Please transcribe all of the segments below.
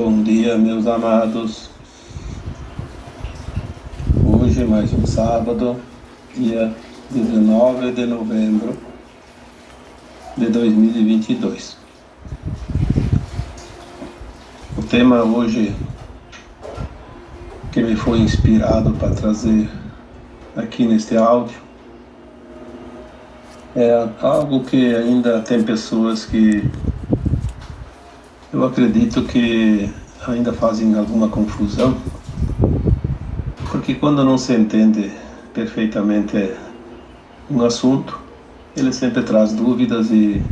Bom dia, meus amados. Hoje, mais um sábado, dia 19 de novembro de 2022. O tema hoje que me foi inspirado para trazer aqui neste áudio é algo que ainda tem pessoas que eu acredito que ainda fazem alguma confusão, porque quando não se entende perfeitamente um assunto, ele sempre traz dúvidas e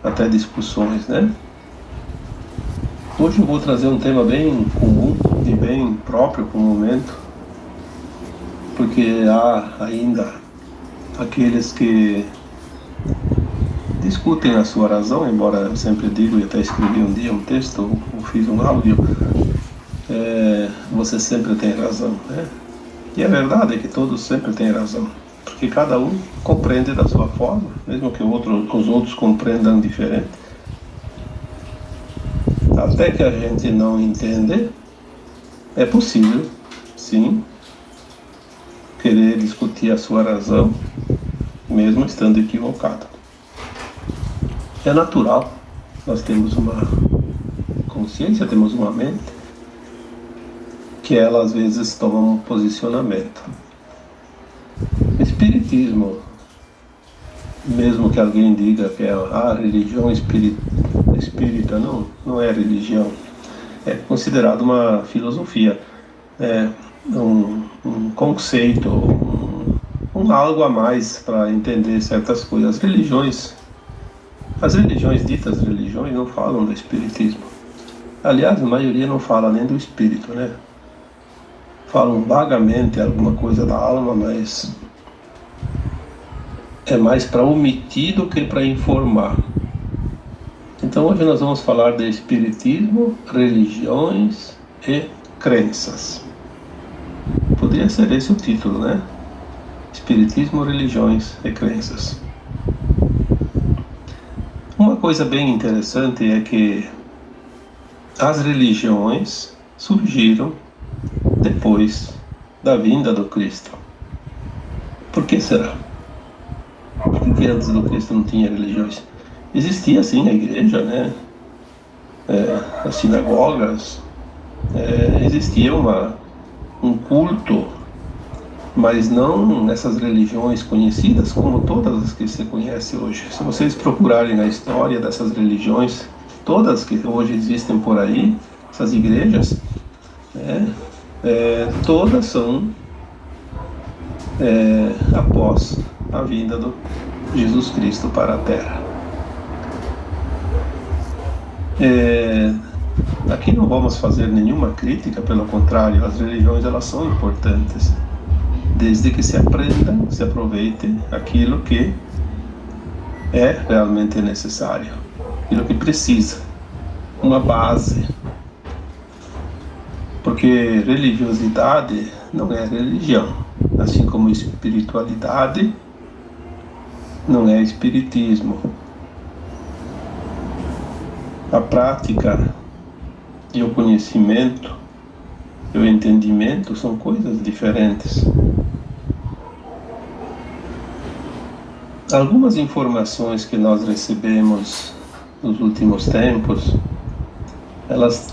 até discussões, né? Hoje eu vou trazer um tema bem comum e bem próprio para o momento, porque há ainda aqueles que discutem a sua razão, embora eu sempre digo, e até escrevi um dia um texto, ou fiz um áudio, você sempre tem razão, né? E a verdade é que todos sempre têm razão, porque cada um compreende da sua forma, mesmo que os outros compreendam diferente. Até que a gente não entende, é possível, sim, querer discutir a sua razão, mesmo estando equivocado. É natural, nós temos uma consciência, temos uma mente, que ela às vezes toma um posicionamento. Espiritismo, mesmo que alguém diga que é a religião espírita, não é religião, é considerado uma filosofia, um conceito, um algo a mais para entender certas coisas. As religiões ditas religiões não falam do espiritismo. Aliás, a maioria não fala nem do espírito, né? Falam vagamente alguma coisa da alma, mas é mais para omitir do que para informar. Então hoje nós vamos falar de espiritismo, religiões e crenças. Poderia ser esse o título, né? Espiritismo, religiões e crenças. Uma coisa bem interessante é que as religiões surgiram depois da vinda do Cristo. Por que será? Por que antes do Cristo não tinha religiões? Existia sim a igreja, né? As sinagogas, existia um culto, mas não essas religiões conhecidas como todas as que se conhece hoje. Se vocês procurarem a história dessas religiões, todas que hoje existem por aí, essas igrejas, todas são após a vinda do Jesus Cristo para a Terra. Aqui não vamos fazer nenhuma crítica, pelo contrário, as religiões elas são importantes, desde que se aprenda, se aproveite aquilo que é realmente necessário, aquilo que precisa, uma base. Porque religiosidade não é religião, assim como espiritualidade não é espiritismo. A prática e o conhecimento e o entendimento são coisas diferentes. Algumas informações que nós recebemos nos últimos tempos, elas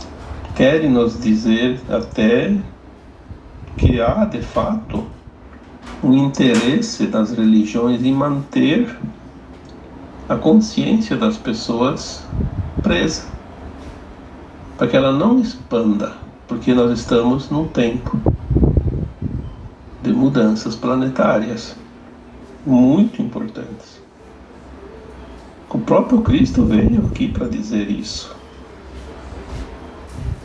querem nos dizer até que há, de fato, um interesse das religiões em manter a consciência das pessoas presa, para que ela não expanda, porque nós estamos num tempo de mudanças planetárias muito importantes. O próprio Cristo veio aqui para dizer isso.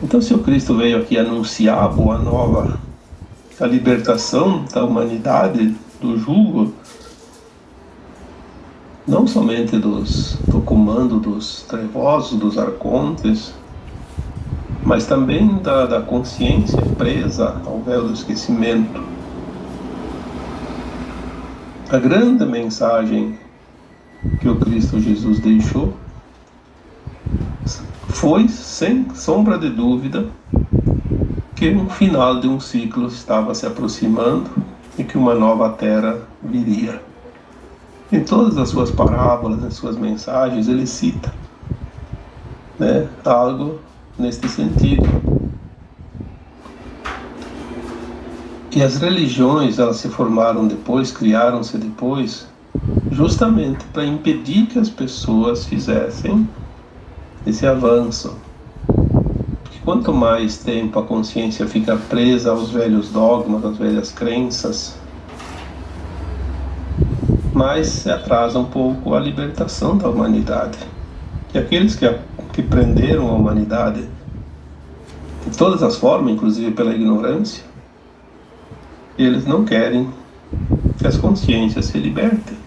Então, se o Cristo veio aqui anunciar a boa nova, a libertação da humanidade do jugo, não somente do comando dos trevosos, dos arcontes, mas também da consciência presa ao véu do esquecimento. A grande mensagem que o Cristo Jesus deixou Foi, sem sombra de dúvida, que um final de um ciclo estava se aproximando e que uma nova terra viria. Em todas as suas parábolas, em suas mensagens, ele cita, né, algo neste sentido. E as religiões, elas se formaram depois, criaram-se depois, justamente para impedir que as pessoas fizessem esse avanço. Porque quanto mais tempo a consciência fica presa aos velhos dogmas, às velhas crenças, mais se atrasa um pouco a libertação da humanidade. E aqueles que prenderam a humanidade de todas as formas, inclusive pela ignorância, eles não querem que as consciências se libertem.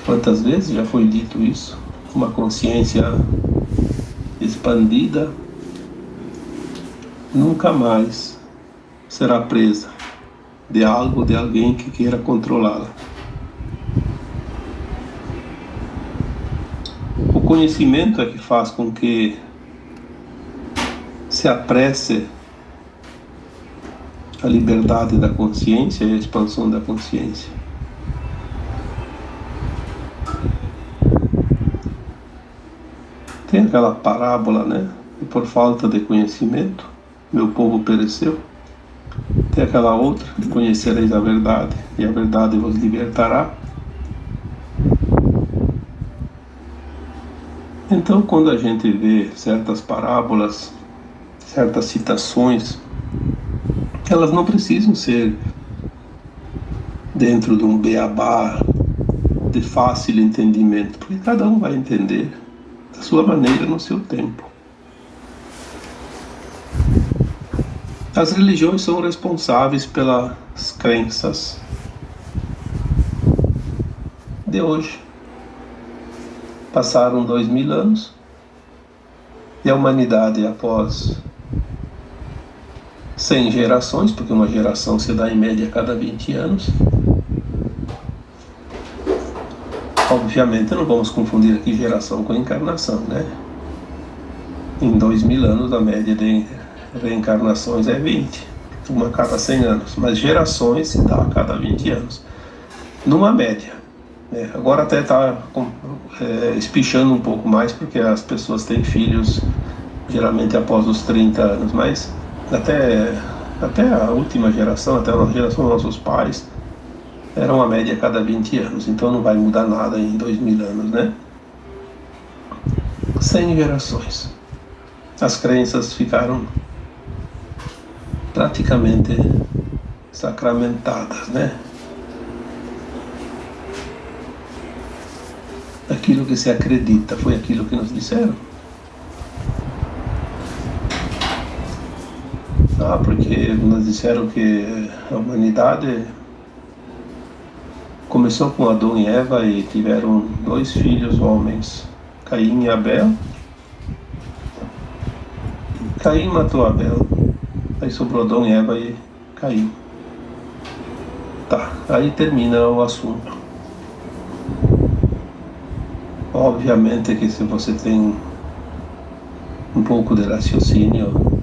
Quantas vezes já foi dito isso? Uma consciência expandida nunca mais será presa de algo, de alguém que queira controlá-la. O conhecimento é que faz com que se apresse a liberdade da consciência e a expansão da consciência. Tem aquela parábola, né? E por falta de conhecimento, meu povo pereceu. Tem aquela outra, conhecereis a verdade, e a verdade vos libertará. Então, quando a gente vê certas parábolas, certas citações, elas não precisam ser dentro de um beabá de fácil entendimento, porque cada um vai entender da sua maneira, no seu tempo. As religiões são responsáveis pelas crenças de hoje. Passaram 2000 anos e a humanidade, após 100 gerações, porque uma geração se dá em média a cada 20 anos. Obviamente não vamos confundir aqui geração com encarnação, né? Em 2000 anos a média de reencarnações é 20, uma a cada 100 anos, mas gerações se dá a cada 20 anos, numa média. Agora até está espichando um pouco mais, porque as pessoas têm filhos geralmente após os 30 anos, mas até a última geração, até a geração dos nossos pais, era uma média a cada 20 anos, então não vai mudar nada em 2000 anos, né? 100 gerações. As crenças ficaram praticamente sacramentadas, né? Aquilo que se acredita foi aquilo que nos disseram. Porque nos disseram que a humanidade começou com Adão e Eva e tiveram 2 filhos homens, Caim e Abel. Caim matou Abel, aí sobrou Adão e Eva e Caim. Tá, aí termina o assunto. Obviamente que se você tem um pouco de raciocínio,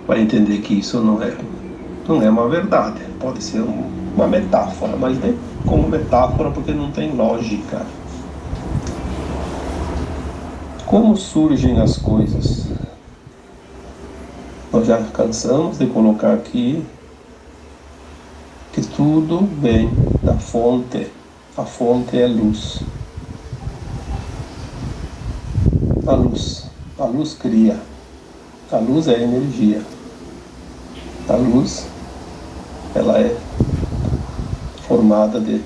vai entender que isso não é uma verdade, pode ser uma metáfora, mas nem como metáfora porque não tem lógica. Como surgem as coisas? Nós já cansamos de colocar aqui que tudo vem da fonte. A fonte é luz. A luz cria. A luz é energia. A luz, ela é formada de...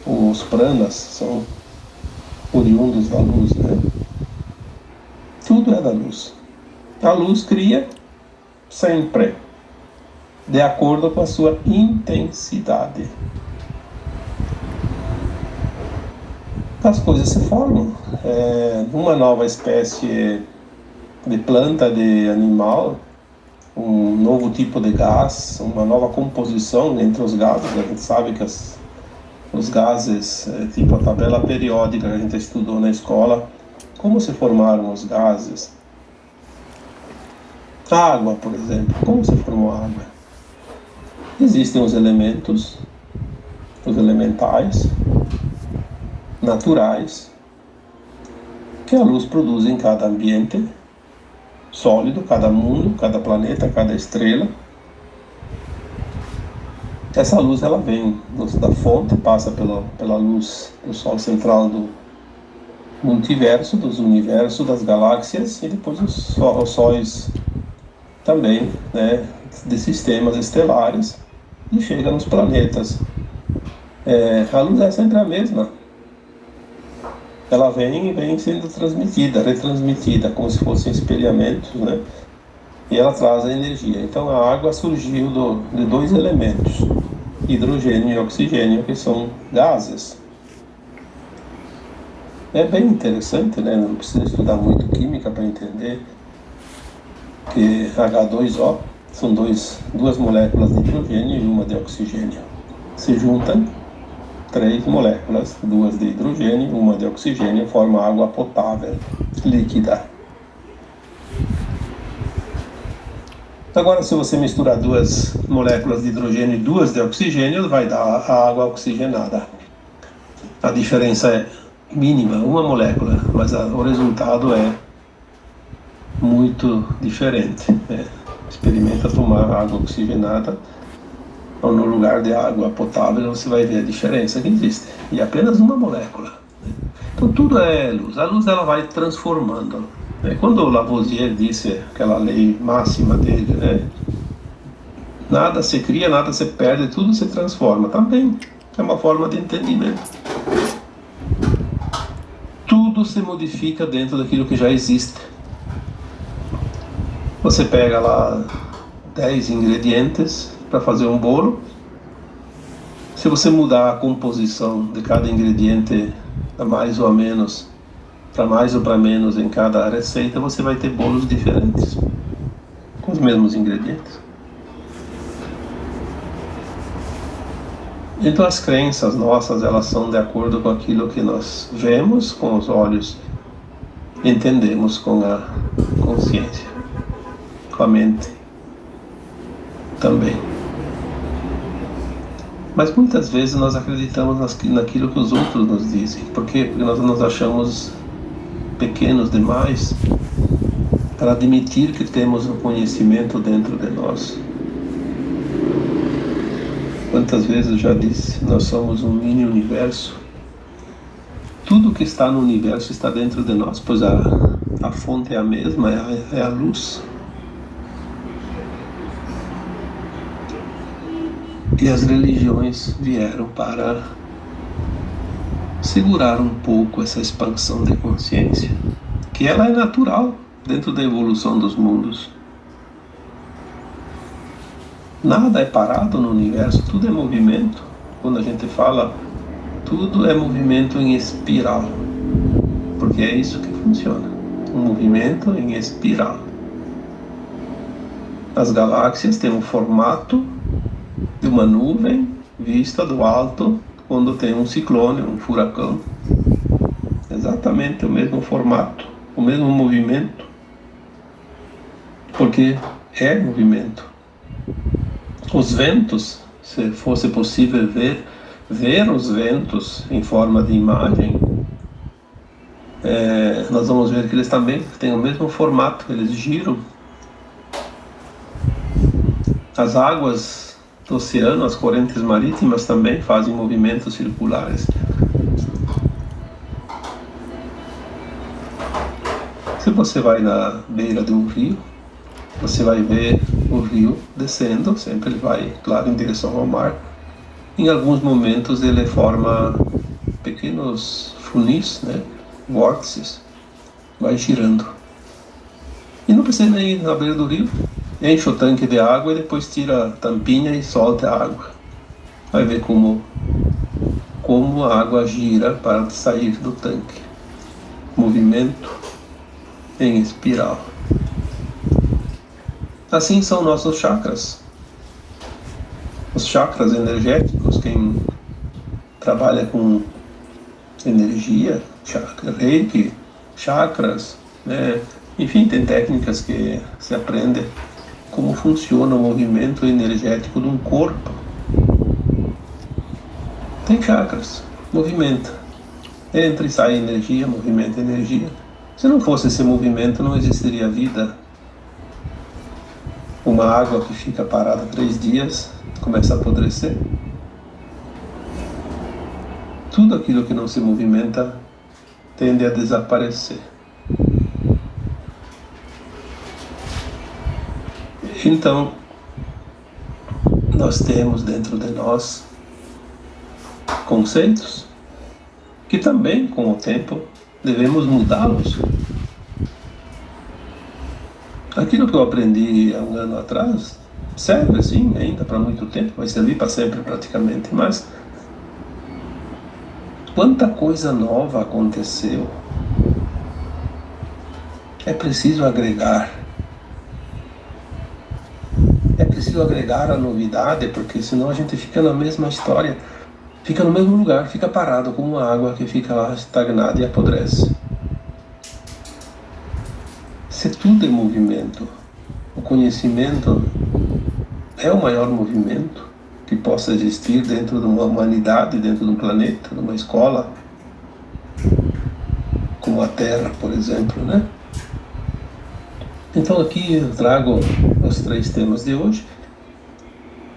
Os pranas são oriundos da luz, né? Tudo é da luz. A luz cria sempre de acordo com a sua intensidade. As coisas se formam. Uma nova espécie de planta, de animal, um novo tipo de gás, uma nova composição entre os gases. A gente sabe que os gases, tipo a tabela periódica que a gente estudou na escola, como se formaram os gases. A água, por exemplo, como se formou a água? Existem os elementos, os elementais, naturais, que a luz produz em cada ambiente sólido, cada mundo, cada planeta, cada estrela. Essa luz ela vem da fonte, passa pela luz do Sol central do multiverso, dos universos, das galáxias, e depois os sóis também, né, de sistemas estelares, e chega nos planetas. A luz é sempre a mesma. Ela vem sendo transmitida, retransmitida, como se fossem espelhamentos, né? E ela traz a energia. Então a água surgiu de dois elementos, hidrogênio e oxigênio, que são gases. É bem interessante, né? Não precisa estudar muito química para entender que H2O são duas moléculas de hidrogênio e uma de oxigênio. Se juntam 3 moléculas, 2 de hidrogênio, 1 de oxigênio, forma água potável, líquida. Agora, se você misturar 2 moléculas de hidrogênio e 2 de oxigênio, vai dar a água oxigenada. A diferença é mínima, 1 molécula, mas o resultado é muito diferente, né? Experimenta tomar água oxigenada ou no lugar de água potável, você vai ver a diferença que existe. E apenas 1 molécula. Então tudo é luz. A luz ela vai transformando. Quando o Lavoisier disse aquela lei máxima dele, né? Nada se cria, nada se perde, tudo se transforma. Também é uma forma de entendimento. Tudo se modifica dentro daquilo que já existe. Você pega lá 10 ingredientes para fazer um bolo. Se você mudar a composição de cada ingrediente a mais ou a menos, para mais ou para menos em cada receita, você vai ter bolos diferentes, com os mesmos ingredientes. Então as crenças nossas, elas são de acordo com aquilo que nós vemos com os olhos, entendemos com a consciência, com a mente também. Mas muitas vezes nós acreditamos naquilo que os outros nos dizem. Por quê? Porque nós nos achamos pequenos demais para admitir que temos um conhecimento dentro de nós. Quantas vezes eu já disse, nós somos um mini universo. Tudo que está no universo está dentro de nós, pois a fonte é a mesma, é a luz. E as religiões vieram para segurar um pouco essa expansão de consciência, que ela é natural dentro da evolução dos mundos. Nada é parado no universo, tudo é movimento. Quando a gente fala, tudo é movimento em espiral, porque é isso que funciona, um movimento em espiral. As galáxias têm um formato de uma nuvem vista do alto quando tem um ciclone, um furacão. Exatamente o mesmo formato, o mesmo movimento, porque é movimento. Os ventos, se fosse possível ver os ventos em forma de imagem, nós vamos ver que eles também têm o mesmo formato, eles giram. As águas do oceano, as correntes marítimas também fazem movimentos circulares. Se você vai na beira de um rio, você vai ver o rio descendo, sempre ele vai, claro, em direção ao mar. Em alguns momentos ele forma pequenos funis, né, vórtices, vai girando. E não precisa nem ir na beira do rio, enche o tanque de água e depois tira a tampinha e solta a água. Vai ver como a água gira para sair do tanque. Movimento em espiral. Assim são nossos chakras. Os chakras energéticos, quem trabalha com energia, chakra, Reiki, chakras, né? Enfim, tem técnicas que se aprende como funciona o movimento energético de um corpo. Tem chakras, movimenta. Entra e sai energia, movimenta energia. Se não fosse esse movimento, não existiria vida. Uma água que fica parada 3 dias, começa a apodrecer. Tudo aquilo que não se movimenta tende a desaparecer. Então, nós temos dentro de nós conceitos que também, com o tempo, devemos mudá-los. Aquilo que eu aprendi há um ano atrás serve, sim, ainda para muito tempo, vai servir para sempre praticamente, mas quanta coisa nova aconteceu. É preciso agregar. É preciso agregar a novidade, porque senão a gente fica na mesma história, fica no mesmo lugar, fica parado como uma água que fica lá estagnada e apodrece. Se tudo é movimento, o conhecimento é o maior movimento que possa existir dentro de uma humanidade, dentro de um planeta, de uma escola, como a Terra, por exemplo, né? Então aqui eu trago os 3 temas de hoje: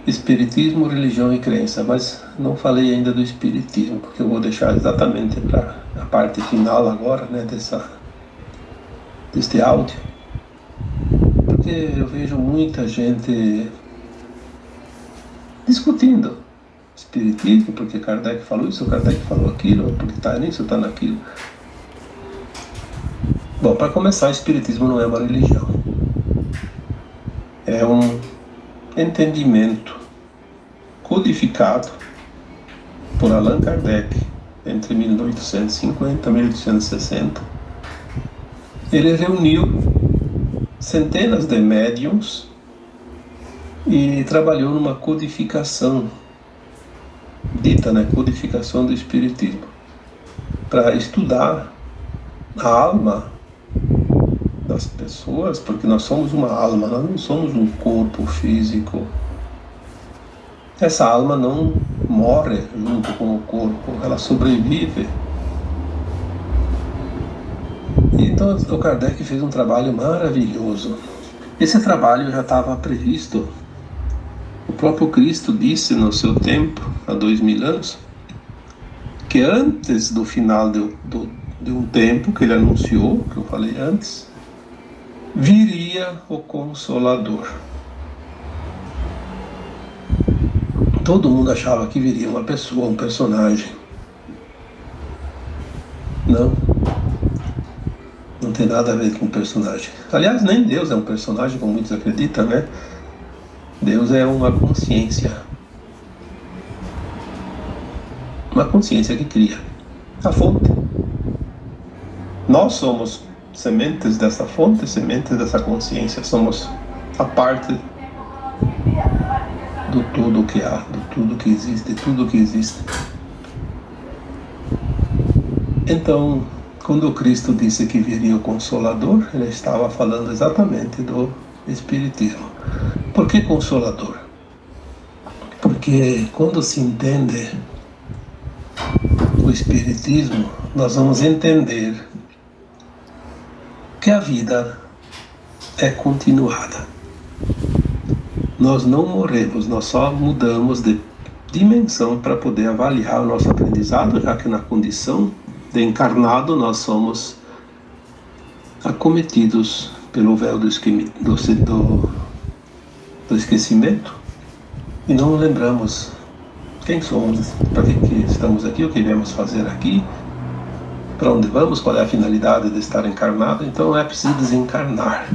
Espiritismo, religião e crença, mas não falei ainda do Espiritismo, porque eu vou deixar exatamente para a parte final agora, né, deste áudio, porque eu vejo muita gente discutindo Espiritismo, porque Kardec falou isso, Kardec falou aquilo, porque está nisso, está naquilo. Bom, para começar, o Espiritismo não é uma religião, é um entendimento codificado por Allan Kardec entre 1850 e 1860. Ele reuniu centenas de médiums e trabalhou numa codificação, dita, né, codificação do Espiritismo, para estudar a alma das pessoas, porque nós somos uma alma, nós não somos um corpo físico. Essa alma não morre junto com o corpo, ela sobrevive. Então o Kardec fez um trabalho maravilhoso. Esse trabalho já estava previsto. O próprio Cristo disse no seu tempo, há 2000 anos, que antes do final de um tempo que ele anunciou, que eu falei antes, viria o Consolador. Todo mundo achava que viria uma pessoa, um personagem. Não tem nada a ver com personagem. Aliás, nem Deus é um personagem, como muitos acreditam, né? Deus é uma consciência. Uma consciência que cria a fonte. Nós somos sementes dessa fonte, sementes dessa consciência. Somos a parte do tudo que há, do tudo que existe, de tudo que existe. Então, quando o Cristo disse que viria o Consolador, ele estava falando exatamente do Espiritismo. Por que Consolador? Porque quando se entende o Espiritismo, nós vamos entender que a vida é continuada. Nós não morremos, nós só mudamos de dimensão para poder avaliar o nosso aprendizado, já que na condição de encarnado nós somos acometidos pelo véu do esquecimento e não lembramos quem somos, para que estamos aqui, o que viemos fazer aqui, para onde vamos, qual é a finalidade de estar encarnado. Então é preciso desencarnar.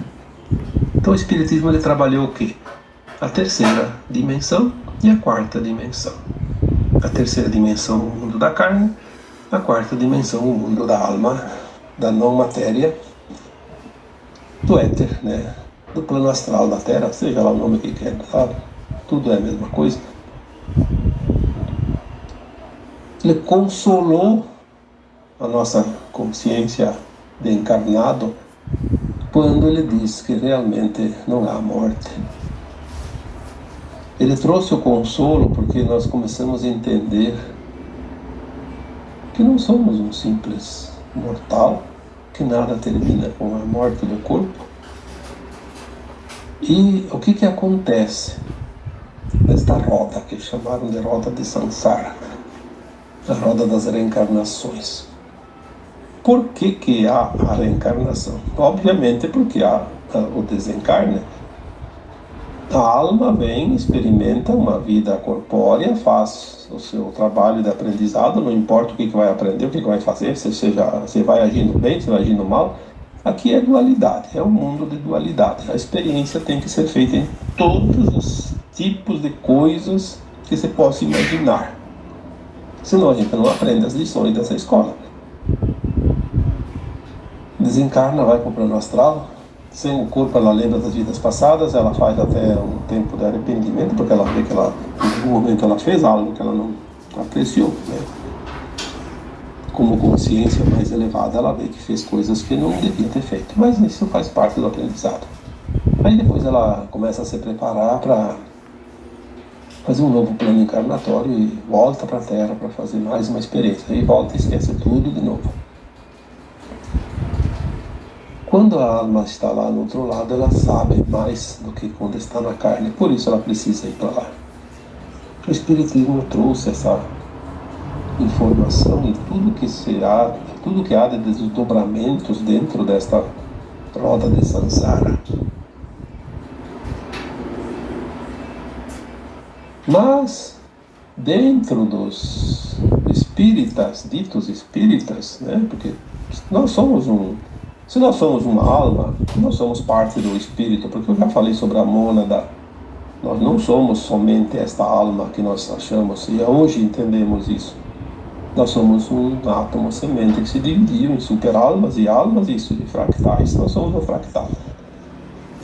Então o Espiritismo ele trabalhou o quê? A terceira dimensão e a quarta dimensão. A terceira dimensão, o mundo da carne; a quarta dimensão, o mundo da alma, da não matéria, do éter, né? Do plano astral da Terra, seja lá o nome que quer dar, tudo é a mesma coisa. Ele consolou a nossa consciência de encarnado, quando ele diz que realmente não há morte. Ele trouxe o consolo porque nós começamos a entender que não somos um simples mortal, que nada termina com a morte do corpo. E o que acontece nesta roda, que chamaram de roda de Sansara, a roda das reencarnações? Por que há a reencarnação? Obviamente porque há o desencarne. A alma vem, experimenta uma vida corpórea, faz o seu trabalho de aprendizado, não importa o que vai aprender, o que vai fazer, se vai agindo bem, se vai agindo mal. Aqui é dualidade, é um mundo de dualidade. A experiência tem que ser feita em todos os tipos de coisas que você possa imaginar. Senão a gente não aprende as lições dessa escola. Desencarna, vai para o plano astral. Sem o corpo, ela lembra das vidas passadas, ela faz até um tempo de arrependimento, porque ela vê que em algum momento ela fez algo que ela não apreciou, né? Como consciência mais elevada, ela vê que fez coisas que não devia ter feito, mas isso faz parte do aprendizado. Aí depois ela começa a se preparar para fazer um novo plano encarnatório e volta para a Terra para fazer mais uma experiência. Aí volta e esquece tudo de novo. Quando a alma está lá no outro lado, ela sabe mais do que quando está na carne, por isso ela precisa ir para lá. O Espiritismo trouxe essa informação e tudo que há de desdobramentos dentro desta roda de Sansara. Mas, dentro dos espíritas, ditos espíritas, né, porque nós somos se nós somos uma alma, nós somos parte do espírito, porque eu já falei sobre a mônada. Nós não somos somente esta alma que nós achamos, e hoje entendemos isso. Nós somos um átomo semente que se dividiu em superalmas e almas e fractais. Nós somos um fractal.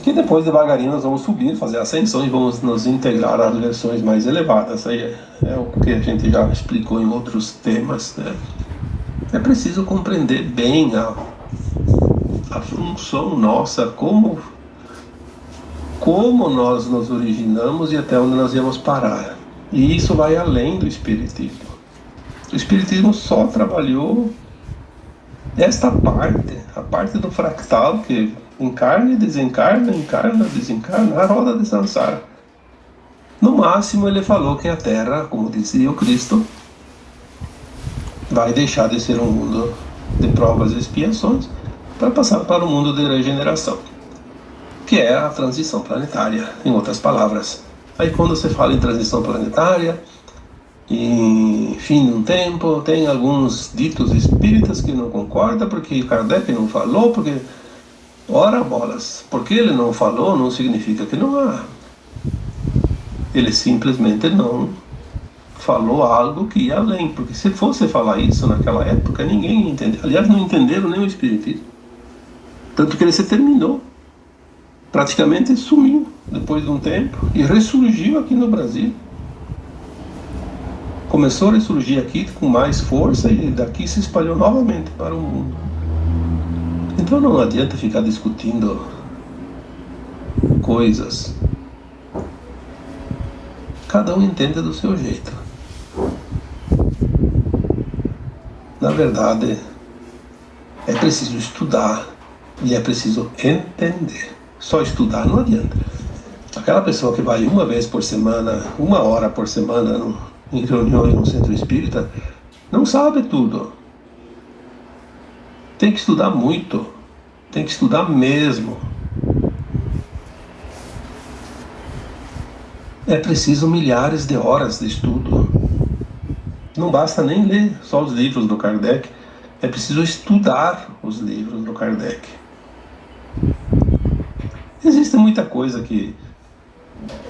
Que depois, devagarinho, nós vamos subir, fazer a ascensão e vamos nos integrar às versões mais elevadas. Aí é o que a gente já explicou em outros temas, né? É preciso compreender bem a função nossa, como nós nos originamos e até onde nós íamos parar. E isso vai além do Espiritismo. O Espiritismo só trabalhou esta parte, a parte do fractal, que encarna e desencarna, encarna, desencarna, a roda de Sansara. No máximo ele falou que a Terra, como dizia o Cristo, vai deixar de ser um mundo de provas e expiações para passar para o mundo de regeneração, que é a transição planetária, em outras palavras. Aí quando você fala em transição planetária, em fim de um tempo, tem alguns ditos espíritas que não concordam, porque Kardec não falou, porque, ora bolas, porque ele não falou não significa que não há. Ele simplesmente não falou algo que ia além, porque se fosse falar isso naquela época, ninguém ia entender. Aliás, não entenderam nem o Espiritismo. Tanto que ele se terminou, praticamente sumiu depois de um tempo e ressurgiu aqui no Brasil. Começou a ressurgir aqui com mais força e daqui se espalhou novamente para o mundo. Então não adianta ficar discutindo coisas. Cada um entende do seu jeito. Na verdade, é preciso estudar e é preciso entender. Só estudar não adianta. Aquela pessoa que vai uma vez por semana, 1 hora por semana em reuniões no centro espírita, não sabe tudo. Tem que estudar muito. Tem que estudar mesmo. É preciso milhares de horas de estudo. Não basta nem ler só os livros do Kardec. É preciso estudar os livros do Kardec. Existe muita coisa que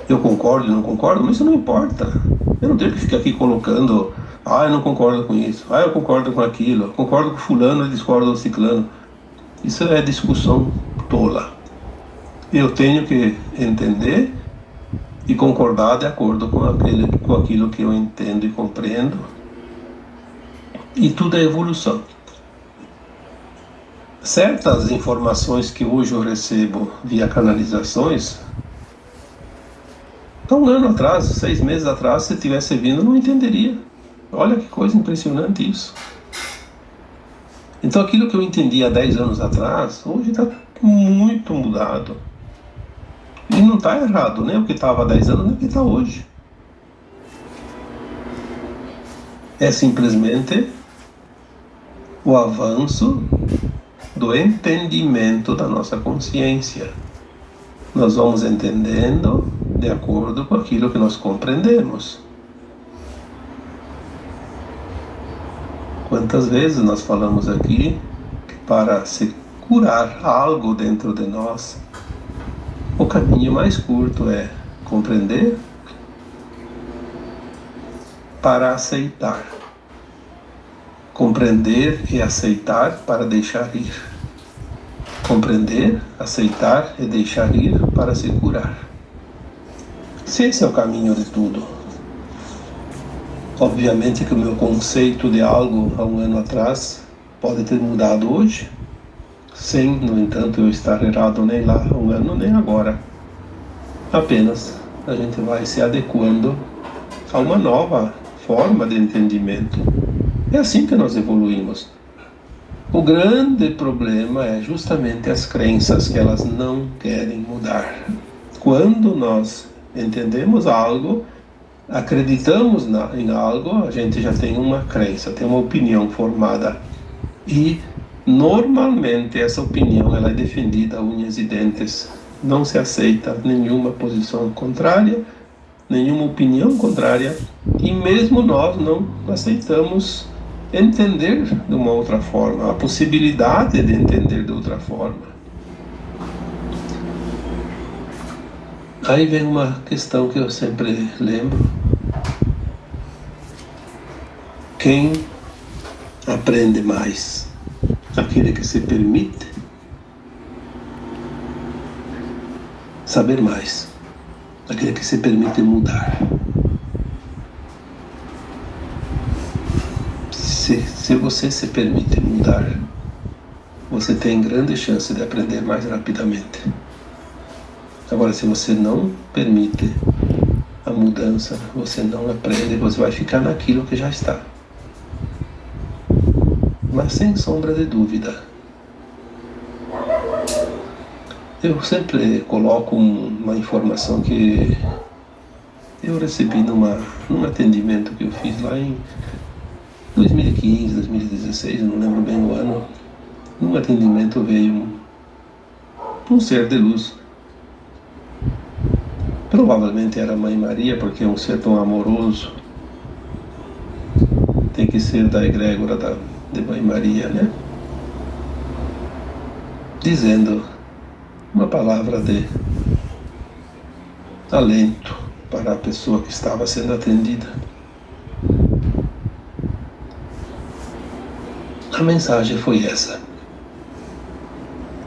eu concordo e não concordo, mas isso não importa. Eu não tenho que ficar aqui colocando, eu não concordo com isso, eu concordo com aquilo, eu concordo com fulano e discordo do ciclano. Isso é discussão tola. Eu tenho que entender e concordar de acordo com aquilo que eu entendo e compreendo. E tudo é evolução. Certas informações que hoje eu recebo via canalizações, há um ano atrás, 6 meses atrás, se tivesse vindo, eu não entenderia. Olha que coisa impressionante isso. Então aquilo que eu entendi há 10 anos atrás, hoje está muito mudado. E não está errado, nem o que estava há 10 anos, nem o que está hoje. É simplesmente o avanço do entendimento da nossa consciência. Nós vamos entendendo de acordo com aquilo que nós compreendemos. Quantas vezes nós falamos aqui que para se curar algo dentro de nós, o caminho mais curto é compreender para aceitar. Compreender e aceitar para deixar ir. Compreender, aceitar e deixar ir para se curar. Se esse é o caminho de tudo, obviamente que o meu conceito de algo há um ano atrás pode ter mudado hoje, sem, no entanto, eu estar errado nem lá há um ano, nem agora. Apenas a gente vai se adequando a uma nova forma de entendimento. É assim que nós evoluímos. O grande problema é justamente as crenças que elas não querem mudar. Quando nós entendemos algo, acreditamos em algo, a gente já tem uma crença, tem uma opinião formada. E normalmente essa opinião ela é defendida a unhas e dentes. Não se aceita nenhuma posição contrária, nenhuma opinião contrária, e mesmo nós não aceitamos entender de uma outra forma, a possibilidade de entender de outra forma. Aí vem uma questão que eu sempre lembro. Quem aprende mais? Aquele que se permite saber mais, aquele que se permite mudar. Se você se permite mudar, você tem grande chance de aprender mais rapidamente. Agora, se você não permite a mudança, você não aprende, você vai ficar naquilo que já está. Mas sem sombra de dúvida, eu sempre coloco uma informação que eu recebi num atendimento que eu fiz lá em 2015, 2016, não lembro bem o ano. Num atendimento veio um ser de luz. Provavelmente era a Mãe Maria, porque é um ser tão amoroso. Tem que ser da egrégora de Mãe Maria, né? Dizendo uma palavra de alento para a pessoa que estava sendo atendida. A mensagem foi essa: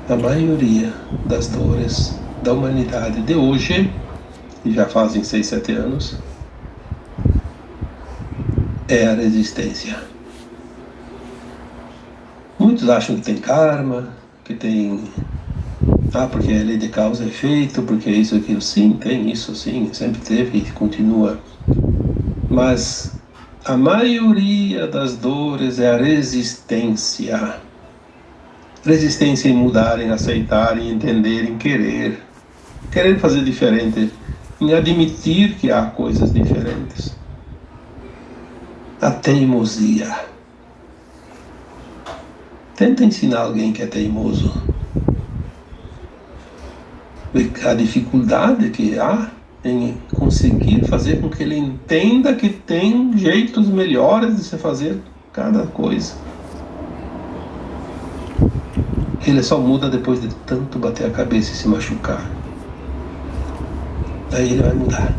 a maioria das dores da humanidade de hoje, que já fazem 6, 7 anos, é a resistência. Muitos acham que tem karma, que tem... porque é lei de causa e efeito, porque é isso, aquilo. Sim, tem isso, sim, sempre teve e continua. Mas a maioria das dores é a resistência. Resistência em mudar, em aceitar, em entender, em querer. Querer fazer diferente, em admitir que há coisas diferentes. A teimosia. Tenta ensinar alguém que é teimoso. A dificuldade que há em conseguir fazer com que ele entenda que tem jeitos melhores de se fazer cada coisa. Ele só muda depois de tanto bater a cabeça e se machucar. Aí ele vai mudar.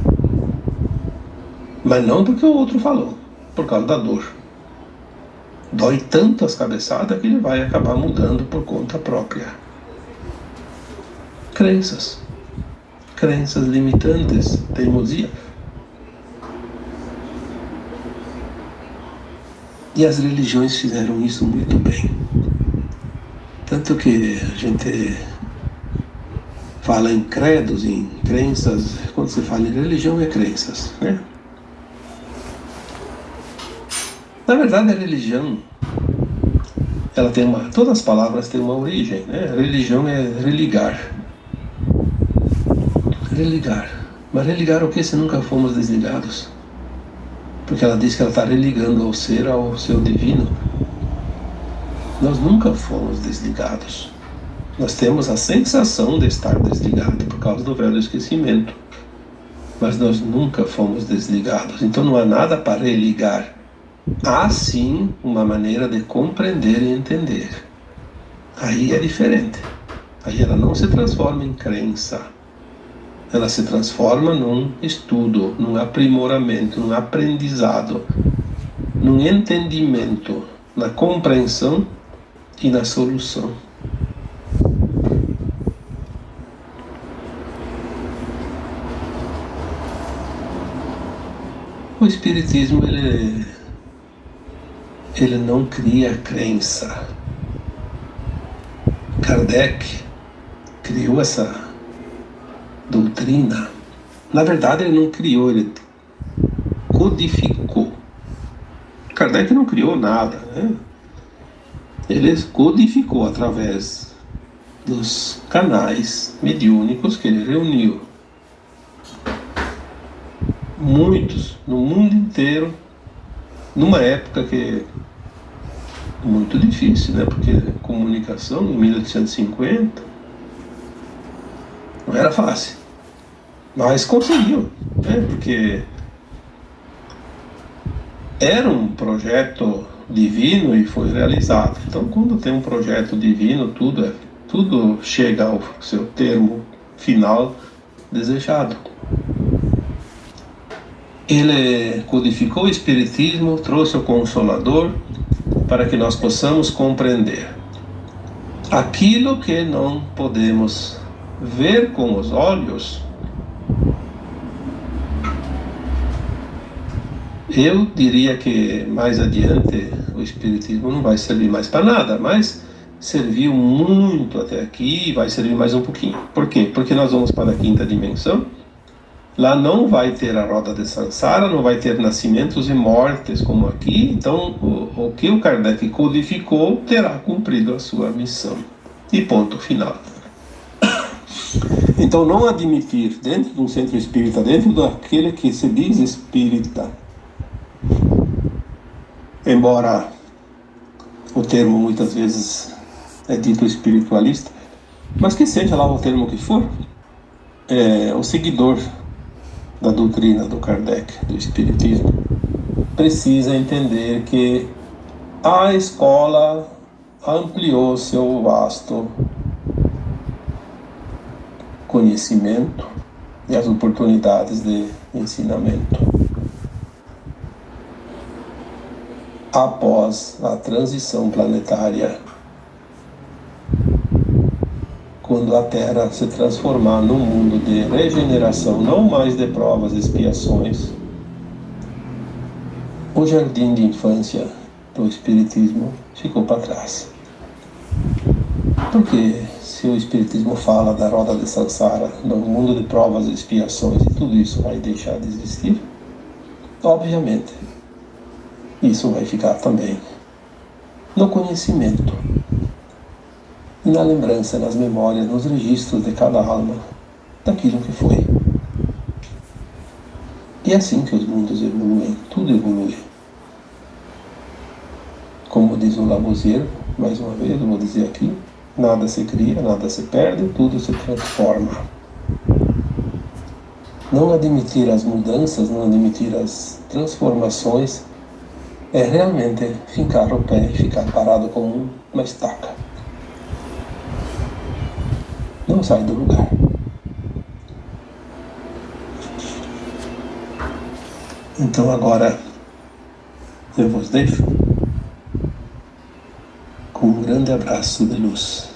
Mas não porque o outro falou, por causa da dor. Dói tanto as cabeçadas que ele vai acabar mudando por conta própria. Crenças limitantes, teimosia. E as religiões fizeram isso muito bem. Tanto que a gente fala em credos, em crenças, quando se fala em religião é crenças, né? Na verdade, a religião, ela tem todas as palavras têm uma origem, né? A religião é religar. Religar. Mas religar o que se nunca fomos desligados? Porque ela diz que ela está religando ao ser, ao seu divino. Nós nunca fomos desligados. Nós temos a sensação de estar desligado por causa do véu do esquecimento. Mas nós nunca fomos desligados. Então não há nada para religar. Há sim uma maneira de compreender e entender. Aí é diferente. Aí ela não se transforma em crença. Ela se transforma num estudo, num aprimoramento, num aprendizado, num entendimento, na compreensão e na solução. O Espiritismo, ele não cria crença. Kardec criou essa doutrina. Na verdade, ele não criou, ele codificou. Kardec não criou nada, né? Ele codificou através dos canais mediúnicos que ele reuniu. Muitos, no mundo inteiro, numa época que é muito difícil, né? Porque comunicação em 1850 não era fácil. Mas conseguiu, né? Porque era um projeto divino e foi realizado. Então, quando tem um projeto divino, tudo chega ao seu termo final desejado. Ele codificou o Espiritismo, trouxe o Consolador para que nós possamos compreender aquilo que não podemos ver com os olhos. Eu diria que mais adiante o Espiritismo não vai servir mais para nada, mas serviu muito até aqui e vai servir mais um pouquinho. Por quê? Porque nós vamos para a quinta dimensão. Lá não vai ter a roda de Sansara, não vai ter nascimentos e mortes como aqui. Então, o que o Kardec codificou terá cumprido a sua missão. E ponto final. Então, não admitir dentro de um centro espírita, dentro daquele que se diz espírita, embora o termo muitas vezes é dito espiritualista, mas que seja lá o termo que for, o seguidor da doutrina do Kardec, do Espiritismo, precisa entender que a escola ampliou seu vasto conhecimento e as oportunidades de ensinamento. Após a transição planetária, quando a Terra se transformar num mundo de regeneração, não mais de provas e expiações, o jardim de infância do Espiritismo ficou para trás. Porque se o Espiritismo fala da roda de Sansara, do mundo de provas e expiações, e tudo isso vai deixar de existir, obviamente, isso vai ficar também no conhecimento, e na lembrança, nas memórias, nos registros de cada alma, daquilo que foi. E é assim que os mundos evoluem, tudo evolui. Como diz o Lavoisier, mais uma vez, eu vou dizer aqui, nada se cria, nada se perde, tudo se transforma. Não admitir as mudanças, não admitir as transformações, é realmente fincar o pé e ficar parado como uma estaca. Não sai do lugar. Então agora eu vos deixo com um grande abraço de luz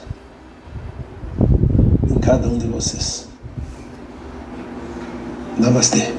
em cada um de vocês. Namastê.